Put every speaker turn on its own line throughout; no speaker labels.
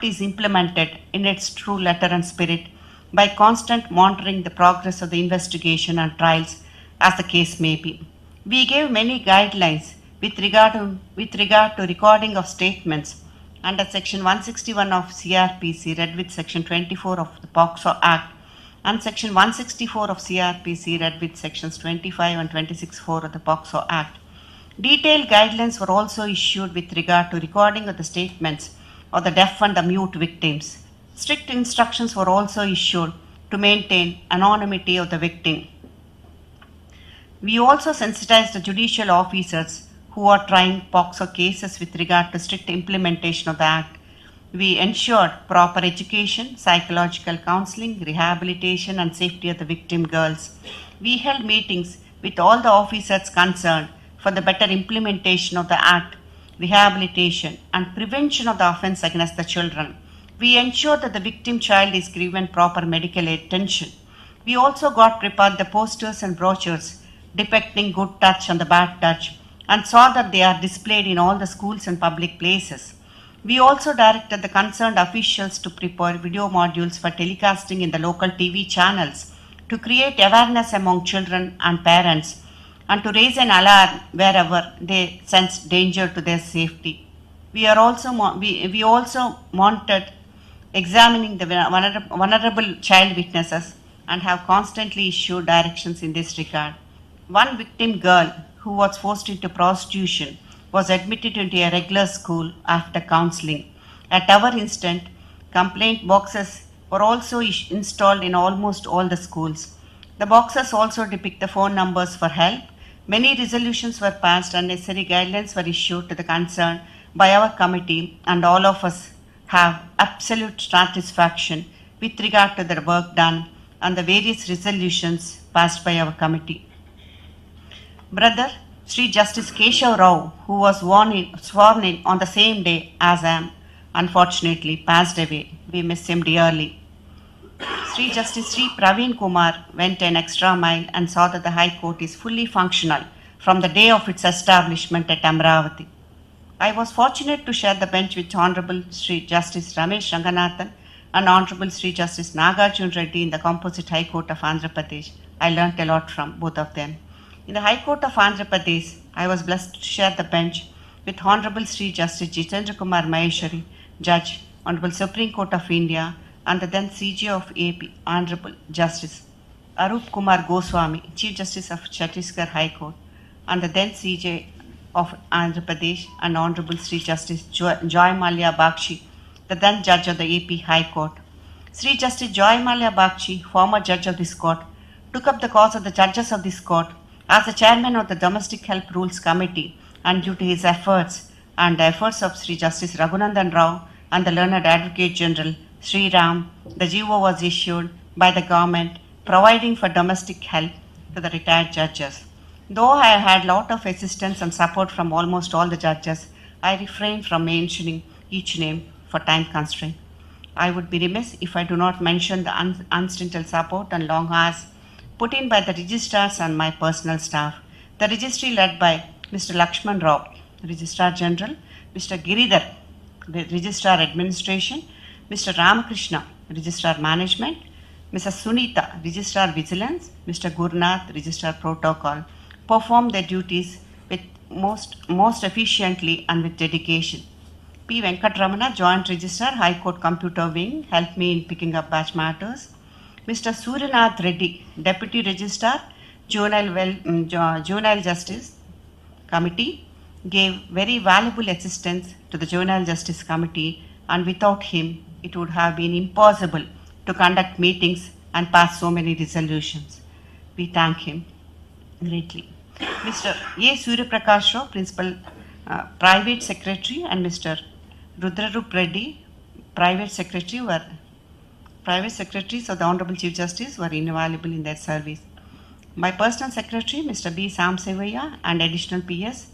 is implemented in its true letter and spirit by constant monitoring the progress of the investigation and trials as the case may be. We gave many guidelines with regard to recording of statements under Section 161 of CRPC read with Section 24 of the POCSO Act and Section 164 of CRPC read with Sections 25 and 26(4) of the POCSO Act. Detailed guidelines were also issued with regard to recording of the statements of the deaf and the mute victims. Strict instructions were also issued to maintain anonymity of the victim. We also sensitized the judicial officers who are trying POCSO cases with regard to strict implementation of the Act. We ensured proper education, psychological counseling, rehabilitation, and safety of the victim girls. We held meetings with all the officers concerned for the better implementation of the Act, rehabilitation, and prevention of the offense against the children. We ensured that the victim child is given proper medical attention. We also got prepared the posters and brochures depicting good touch and the bad touch and saw that they are displayed in all the schools and public places. We also directed the concerned officials to prepare video modules for telecasting in the local TV channels to create awareness among children and parents and to raise an alarm wherever they sense danger to their safety. We also monitored examining the vulnerable child witnesses and have constantly issued directions in this regard. One victim girl who was forced into prostitution was admitted into a regular school after counseling. At our instant, complaint boxes were also installed in almost all the schools. The boxes also depict the phone numbers for help. Many resolutions were passed and necessary guidelines were issued to the concern by our committee, and all of us have absolute satisfaction with regard to the work done and the various resolutions passed by our committee. Brother Sri Justice Keshav Rao, who was sworn in on the same day as I am, unfortunately passed away. We miss him dearly. Sri Justice Sri Praveen Kumar went an extra mile and saw that the High Court is fully functional from the day of its establishment at Amravati. I was fortunate to share the bench with Hon'ble Sri Justice Ramesh Ranganathan and Hon'ble Sri Justice Nagarjun Reddy in the Composite High Court of Andhra Pradesh. I learnt a lot from both of them. In the High Court of Andhra Pradesh, I was blessed to share the bench with Hon'ble Sri Justice Jitendra Kumar Maheshwari, Judge, Honorable Supreme Court of India, and the then CJ of AP, Honorable Justice Arup Kumar Goswami, Chief Justice of Chhattisgarh High Court, and the then CJ of Andhra Pradesh, and Honorable Sri Justice Joy Malia Bakshi, the then Judge of the AP High Court. Sri Justice Joy Malia Bakshi, former Judge of this court, took up the cause of the judges of this court as the Chairman of the Domestic Help Rules Committee, and due to his efforts and the efforts of Sri Justice Raghunandan Rao and the Learned Advocate General Sri Ram, the GO was issued by the government providing for domestic help to the retired judges. Though I had a lot of assistance and support from almost all the judges, I refrain from mentioning each name for time constraint. I would be remiss if I do not mention the unstinted support and long hours put in by the registrars and my personal staff. The registry led by Mr. Lakshman Rao, Registrar General, Mr. Giridhar, Registrar Administration, Mr. Ramakrishna, Registrar Management, Mrs. Sunita, Registrar Vigilance, Mr. Gurnath, Registrar Protocol, performed their duties with most efficiently and with dedication. P. Venkatramana, Joint Registrar, High Court Computer Wing, helped me in picking up batch matters. Mr. Surinath Reddy, Deputy Registrar, Juvenile Justice Committee, gave very valuable assistance to the Juvenile Justice Committee, and without him, it would have been impossible to conduct meetings and pass so many resolutions. We thank him greatly. Mr. A. Suryaprakash Rao, Principal Private Secretary, and Mr. Rudrarup Reddy, Private Secretaries of the Honorable Chief Justice, were invaluable in their service. My personal secretary, Mr. B. Samsevaya, and additional PS,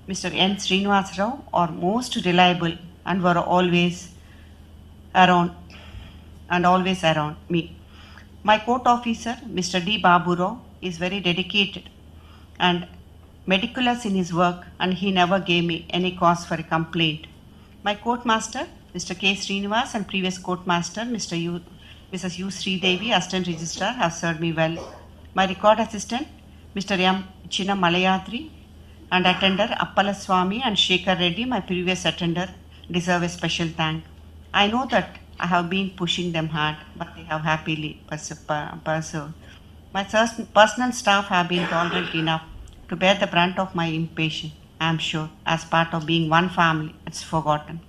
Mr. N. Srinivas Rao, are most reliable and were always around me. My court officer, Mr. D. Babu Rao, is very dedicated and meticulous in his work, and he never gave me any cause for a complaint. My court master, Mr. K. Srinivas and previous court master, Mrs. U. Sridevi, assistant registrar, have served me well. My record assistant, Mr. M. Chinna Malayatri, and attender Appalaswamy and Shekhar Reddy, my previous attender, deserve a special thank. I know that I have been pushing them hard, but they have happily persevered. My personal staff have been tolerant enough to bear the brunt of my impatience. I am sure, as part of being one family, it's forgotten.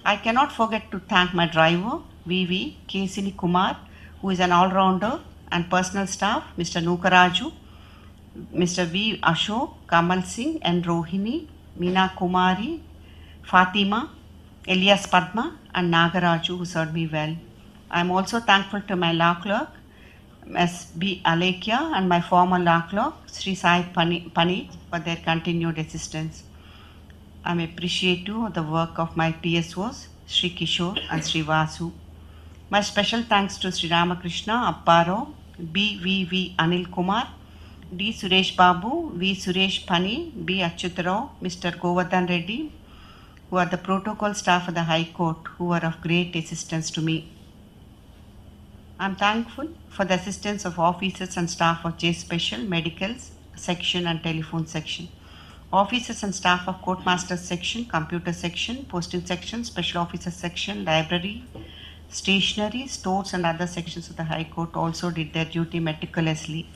I cannot forget to thank my driver, VV Kesini Kumar, who is an all-rounder, and personal staff, Mr. Nukaraju, Mr. V. Ashok, Kamal Singh, and Rohini, Meena Kumari, Fatima, Elias Padma, and Nagaraju, who served me well. I am also thankful to my law clerk, Ms. B. Alekia, and my former law clerk, Sri Sai Panit, for their continued assistance. I am appreciative of the work of my TSOs, Sri Kishore and Sri Vasu. My special thanks to Sri Ramakrishna Apparo, B. V. Anil Kumar, D. Suresh Babu, V. Suresh Pani, B. Achyutarao, Mr. Govardhan Reddy, who are the protocol staff of the High Court, who are of great assistance to me. I am thankful for the assistance of officers and staff of J Special, Medicals section and telephone section. Officers and staff of Court Masters section, Computer section, Posting section, Special Officers section, Library, Stationery, Stores and other sections of the High Court also did their duty meticulously.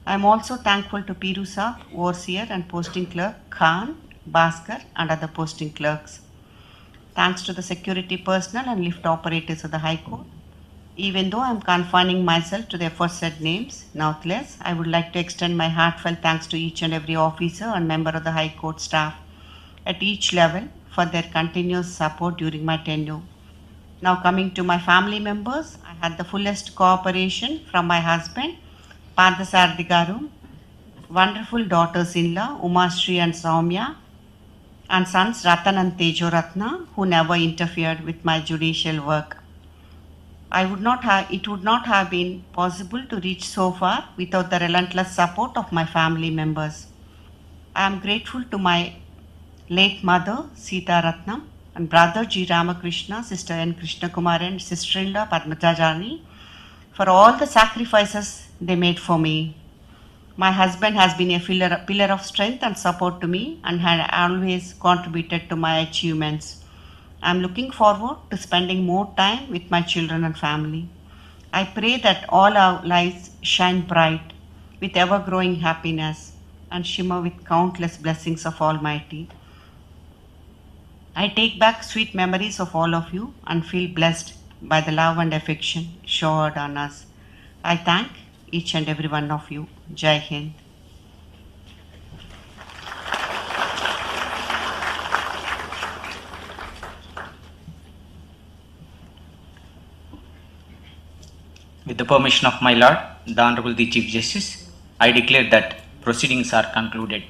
I am also thankful to Pirusa, Overseer and Posting Clerk, Khan, Bhaskar and other posting clerks. Thanks to the security personnel and lift operators of the High Court. Even though I am confining myself to the aforesaid names, nonetheless, I would like to extend my heartfelt thanks to each and every officer and member of the High Court staff at each level for their continuous support during my tenure. Now coming to my family members, I had the fullest cooperation from my husband, Pardasarthi Garu, wonderful daughters-in-law, Umashri and Saumya, and sons Ratan and Tejo Ratna, who never interfered with my judicial work. It would not have been possible to reach so far without the relentless support of my family members. I am grateful to my late mother, Sita Ratnam, and brother G. Ramakrishna, sister N. Krishna Kumar, and sister-in-law Padmajajani for all the sacrifices they made for me. My husband has been a pillar of strength and support to me and had always contributed to my achievements. I am looking forward to spending more time with my children and family. I pray that all our lives shine bright with ever-growing happiness and shimmer with countless blessings of Almighty. I take back sweet memories of all of you and feel blessed by the love and affection showered on us. I thank each and every one of you. Jai Hind.
With the permission of my Lord, the Honorable the Chief Justice, I declare that proceedings are concluded.